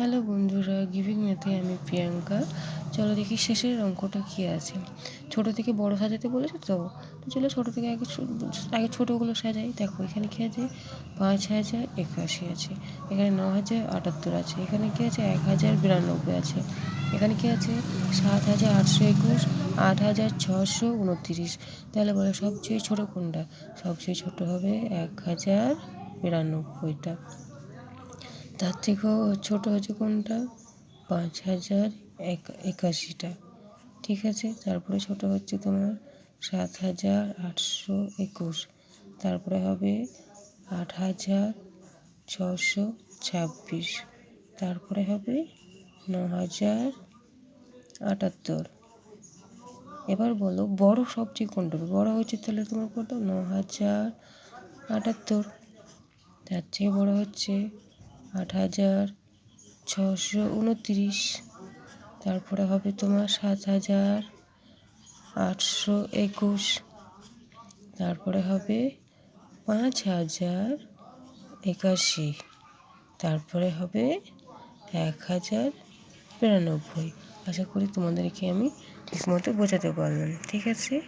Hello বন্ধুরা, giving ম্যাথে আমি প্রিয়াঙ্কা। চলো দেখি শেষের অঙ্কটা কী আছে। ছোটো থেকে বড় সাজাতে বলেছে তো চলো ছোটো থেকে আগে ছোটোগুলো সাজাই। দেখো এখানে কী আছে, ৫,০৮১ আছে, এখানে ৯,০৭৮ আছে, এখানে কী আছে ১,০৯২ আছে, এখানে কী আছে ৭,৮২১, ৮,৬২৯। তাহলে বলো সবচেয়ে ছোটো কোনটা? সবচেয়ে ছোটো হবে ১,০৯২টা। তার থেকেও ছোটো হচ্ছে কোনটা? ৫,০৮১টা। ঠিক আছে, তারপরে ছোটো হচ্ছে তোমার ৭,৮২১, তারপরে হবে ৮,৬২৬, তারপরে হবে ৯,০৭৮। এবার বলো বড় সবচেয়ে কোনটা? বড় হচ্ছে তাহলে তোমার কত? ৯,০৭৮। তার থেকে বড় হচ্ছে ৮,৬২৯, তারপরে হবে তোমার ৭,৮২১, তারপরে হবে ৫,০৮১, তারপরে হবে ১,০৯২। আশা করি তোমাদেরকে আমি ঠিকমতো বোঝাতে পারলাম। ঠিক আছে।